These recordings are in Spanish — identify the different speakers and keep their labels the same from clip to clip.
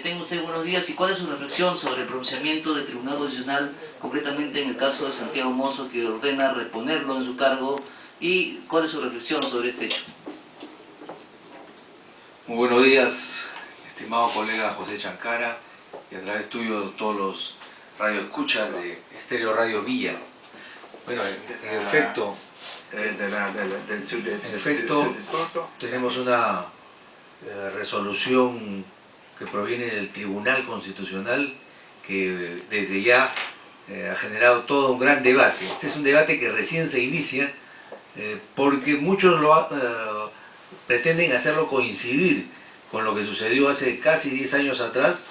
Speaker 1: tenga usted buenos días y cuál es su reflexión sobre el pronunciamiento del Tribunal Constitucional, concretamente en el caso de Santiago Mozo, que ordena reponerlo en su cargo, y cuál es su reflexión sobre este hecho.
Speaker 2: Muy buenos días, estimado colega José Chancara, y a través tuyo todos los radioescuchas de Estéreo Radio Villa. Bueno, en efecto, tenemos una resolución que proviene del Tribunal Constitucional que desde ya ha generado todo un gran debate. Este es un debate que recién se inicia porque muchos pretenden hacerlo coincidir con lo que sucedió hace casi 10 años atrás,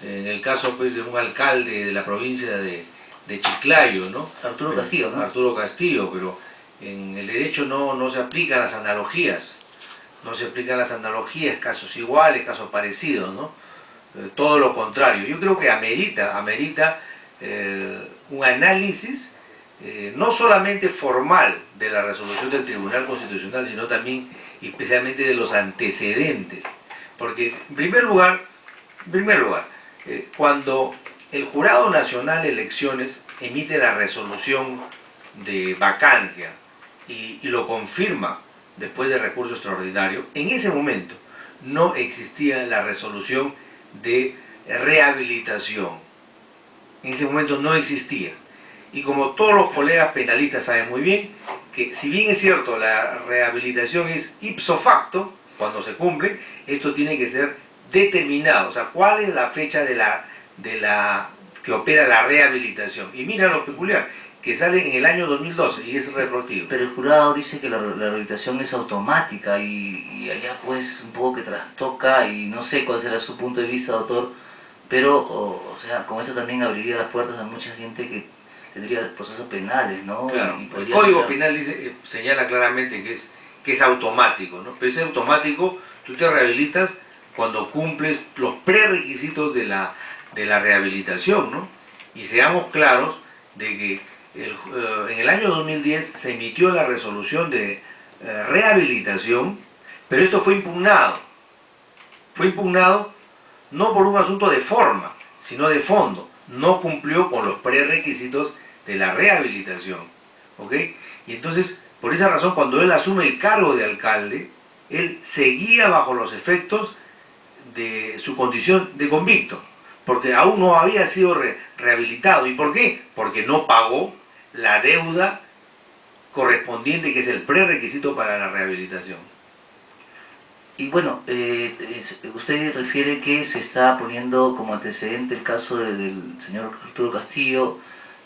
Speaker 2: en el caso pues, de un alcalde de la provincia de Chiclayo, ¿no?
Speaker 1: Arturo Castillo, ¿no?
Speaker 2: Arturo Castillo, pero en el derecho no se aplican las analogías, casos iguales, casos parecidos, ¿no? Todo lo contrario. Yo creo que amerita un análisis no solamente formal de la resolución del Tribunal Constitucional, sino también especialmente de los antecedentes. Porque, en primer lugar, cuando el Jurado Nacional de Elecciones emite la resolución de vacancia y lo confirma después de recurso extraordinario, en ese momento no existía la resolución de rehabilitación. En ese momento no existía. Y como todos los colegas penalistas saben muy bien, que si bien es cierto, la rehabilitación es ipso facto, cuando se cumple, esto tiene que ser determinado. O sea, ¿cuál es la fecha que opera la rehabilitación? Y mira lo peculiar, que sale en el año 2012 y es retroactivo.
Speaker 1: Pero el jurado dice que la rehabilitación es automática y allá pues un poco que trastoca, y no sé cuál será su punto de vista, doctor, pero o sea, con eso también abriría las puertas a mucha gente que tendría procesos penales, ¿no?
Speaker 2: Claro, el Código Penal señala claramente que es automático, ¿no? Pero ese automático, tú te rehabilitas cuando cumples los prerequisitos de la rehabilitación, ¿no? Y seamos claros de que en el año 2010 se emitió la resolución de rehabilitación, pero esto fue impugnado. Fue impugnado no por un asunto de forma, sino de fondo. No cumplió con los prerequisitos de la rehabilitación, ¿ok? Y entonces, por esa razón, cuando él asume el cargo de alcalde, él seguía bajo los efectos de su condición de convicto, porque aún no había sido rehabilitado. ¿Y por qué? Porque no pagó la deuda correspondiente, que es el prerequisito para la rehabilitación.
Speaker 1: Y bueno, usted refiere que se está poniendo como antecedente el caso del señor Arturo Castillo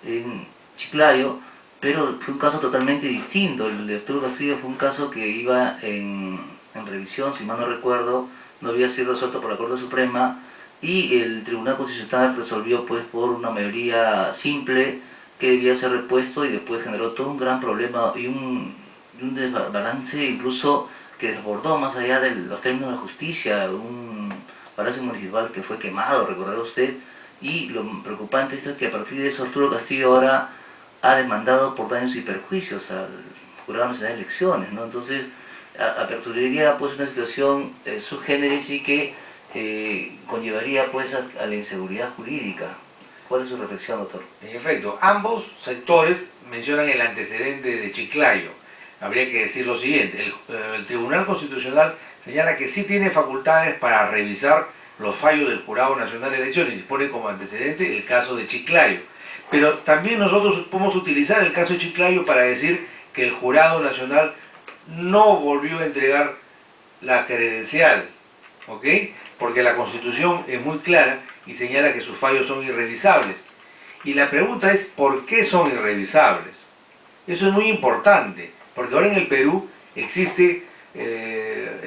Speaker 1: en Chiclayo, pero fue un caso totalmente distinto. El de Arturo Castillo fue un caso que iba en revisión, si mal no recuerdo, no había sido resuelto por la Corte Suprema, y el Tribunal Constitucional resolvió pues por una mayoría simple que debía ser repuesto, y después generó todo un gran problema y un desbalance incluso que desbordó más allá de los términos de justicia, un palacio municipal que fue quemado, recordará usted, y lo preocupante es que a partir de eso Arturo Castillo ahora ha demandado por daños y perjuicios al Jurado Nacional de Elecciones, ¿no? Entonces aperturaría pues una situación sub generis y que conllevaría pues a la inseguridad jurídica. ¿Cuál es su reflexión, doctor?
Speaker 2: En efecto, ambos sectores mencionan el antecedente de Chiclayo. Habría que decir lo siguiente: el Tribunal Constitucional señala que sí tiene facultades para revisar los fallos del Jurado Nacional de Elecciones y pone como antecedente el caso de Chiclayo. Pero también nosotros podemos utilizar el caso de Chiclayo para decir que el Jurado Nacional no volvió a entregar la credencial, ¿ok? Porque la Constitución es muy clara y señala que sus fallos son irrevisables. Y la pregunta es, ¿por qué son irrevisables? Eso es muy importante, porque ahora en el Perú existe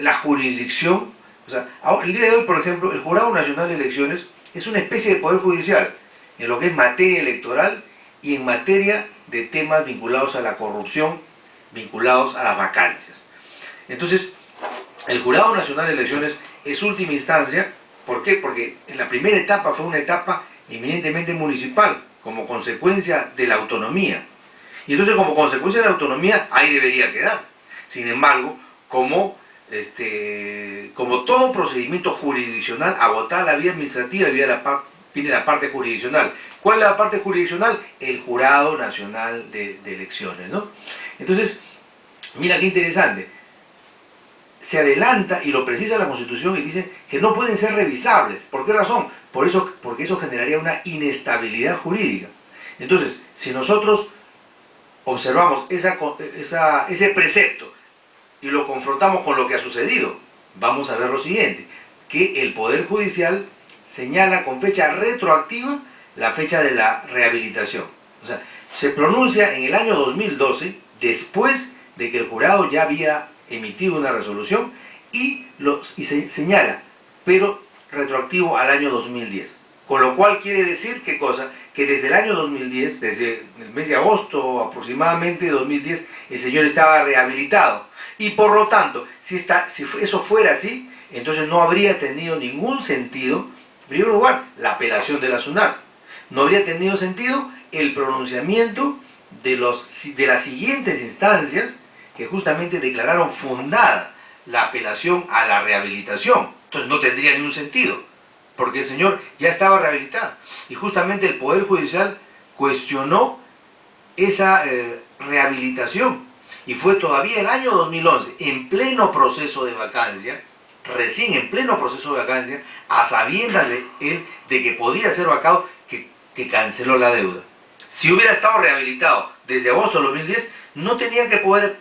Speaker 2: la jurisdicción. O sea, el día de hoy, por ejemplo, el Jurado Nacional de Elecciones es una especie de poder judicial en lo que es materia electoral y en materia de temas vinculados a la corrupción, vinculados a las vacancias. Entonces, el Jurado Nacional de Elecciones es última instancia. ¿Por qué? Porque en la primera etapa fue una etapa eminentemente municipal, como consecuencia de la autonomía. Y entonces, como consecuencia de la autonomía, ahí debería quedar. Sin embargo, como como todo procedimiento jurisdiccional, agotada la vía administrativa y viene la parte jurisdiccional. ¿Cuál es la parte jurisdiccional? El Jurado Nacional de Elecciones, ¿no? Entonces, mira qué interesante. Se adelanta y lo precisa la Constitución y dice que no pueden ser revisables. ¿Por qué razón? Porque eso generaría una inestabilidad jurídica. Entonces, si nosotros observamos ese precepto y lo confrontamos con lo que ha sucedido, vamos a ver lo siguiente, que el Poder Judicial señala con fecha retroactiva la fecha de la rehabilitación. O sea, se pronuncia en el año 2012, después de que el jurado ya había emitido una resolución y se señala, pero retroactivo al año 2010. Con lo cual quiere decir, ¿qué cosa? Que desde el año 2010, desde el mes de agosto aproximadamente de 2010, el señor estaba rehabilitado. Y por lo tanto, si eso fuera así, entonces no habría tenido ningún sentido, en primer lugar, la apelación de la SUNAT. No habría tenido sentido el pronunciamiento de las siguientes instancias que justamente declararon fundada la apelación a la rehabilitación. Entonces no tendría ningún sentido, porque el señor ya estaba rehabilitado. Y justamente el Poder Judicial cuestionó esa rehabilitación. Y fue todavía el año 2011, en pleno proceso de vacancia, recién en pleno proceso de vacancia, a sabiendas de él de que podía ser vacado, que canceló la deuda. Si hubiera estado rehabilitado desde agosto de 2010, no tenía que poder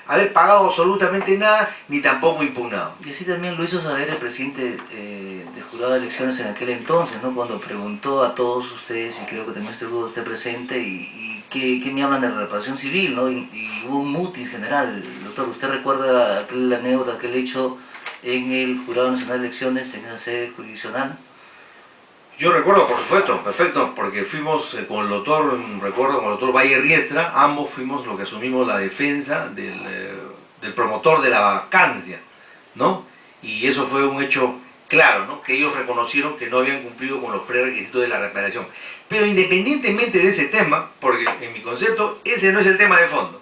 Speaker 2: haber pagado absolutamente nada, ni tampoco impugnado.
Speaker 1: Y así también lo hizo saber el presidente del jurado de elecciones en aquel entonces, ¿no? Cuando preguntó a todos ustedes, y creo que también estuvo usted presente, y ¿qué me hablan de la reparación civil, ¿no? Y hubo un mutis general. Doctor, ¿usted recuerda aquel anécdota, aquel hecho en el Jurado Nacional de Elecciones, en esa sede jurisdiccional?
Speaker 2: Yo recuerdo, por supuesto, perfecto, porque fuimos con el doctor, recuerdo, con el doctor Valle Riestra, ambos fuimos los que asumimos la defensa del promotor de la vacancia, ¿no? Y eso fue un hecho claro, ¿no? Que ellos reconocieron que no habían cumplido con los prerequisitos de la reparación. Pero independientemente de ese tema, porque en mi concepto ese no es el tema de fondo,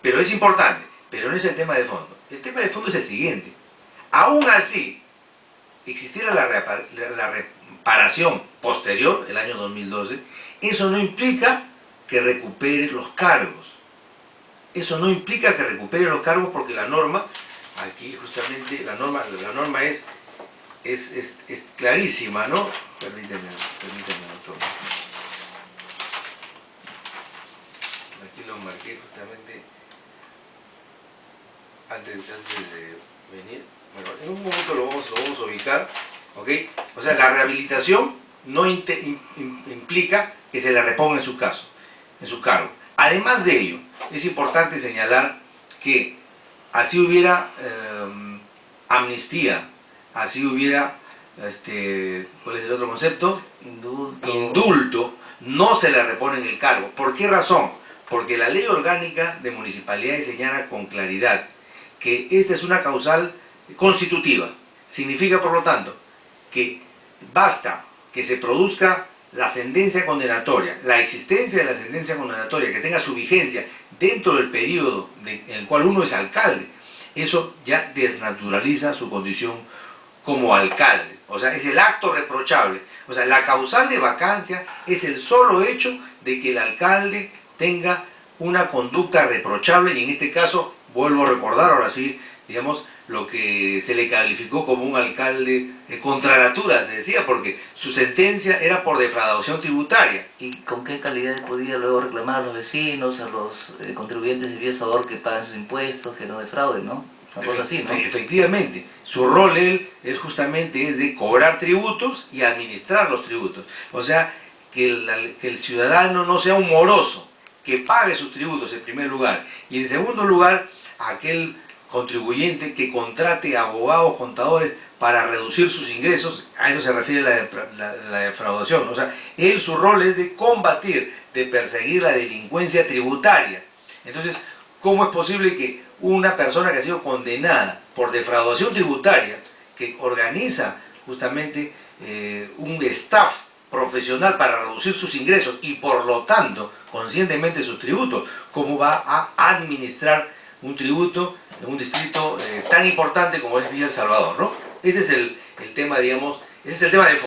Speaker 2: pero es importante, pero no es el tema de fondo. El tema de fondo es el siguiente. Aún así, existiera la reparación posterior, el año 2012, eso no implica que recupere los cargos. Eso no implica que recupere los cargos porque la norma, aquí justamente la norma es clarísima, ¿no? Permíteme, doctor. Aquí lo marqué justamente antes de venir. Bueno, en un momento lo vamos a ubicar, ¿ok? O sea, la rehabilitación no implica que se le reponga en su cargo. Además de ello, es importante señalar que así hubiera amnistía, así hubiera, ¿cuál es el otro concepto? Indulto, no se le repone en el cargo. ¿Por qué razón? Porque la Ley Orgánica de Municipalidades señala con claridad que esta es una causal constitutiva. Significa, por lo tanto, que basta que se produzca la sentencia condenatoria, la existencia de la sentencia condenatoria, que tenga su vigencia dentro del periodo en el cual uno es alcalde, eso ya desnaturaliza su condición como alcalde. O sea, es el acto reprochable. O sea, la causal de vacancia es el solo hecho de que el alcalde tenga una conducta reprochable, y en este caso, vuelvo a recordar, ahora sí, digamos, lo que se le calificó como un alcalde contra natura, se decía, porque su sentencia era por defraudación tributaria.
Speaker 1: ¿Y con qué calidad podía luego reclamar a los vecinos, a los contribuyentes de bien favor que pagan sus impuestos, que no defrauden, ¿no? Una cosa así, ¿no?
Speaker 2: Efectivamente, su rol es justamente de cobrar tributos y administrar los tributos. O sea, que el ciudadano no sea un moroso, que pague sus tributos en primer lugar, y en segundo lugar, aquel contribuyente que contrate abogados, contadores para reducir sus ingresos. A eso se refiere la defraudación. O sea, su rol es de combatir, de perseguir la delincuencia tributaria. Entonces, ¿cómo es posible que una persona que ha sido condenada por defraudación tributaria, que organiza justamente un staff profesional para reducir sus ingresos y por lo tanto conscientemente sus tributos, cómo va a administrar un tributo en un distrito tan importante como es Villa El Salvador, ¿no? Ese es el tema, digamos, ese es el tema de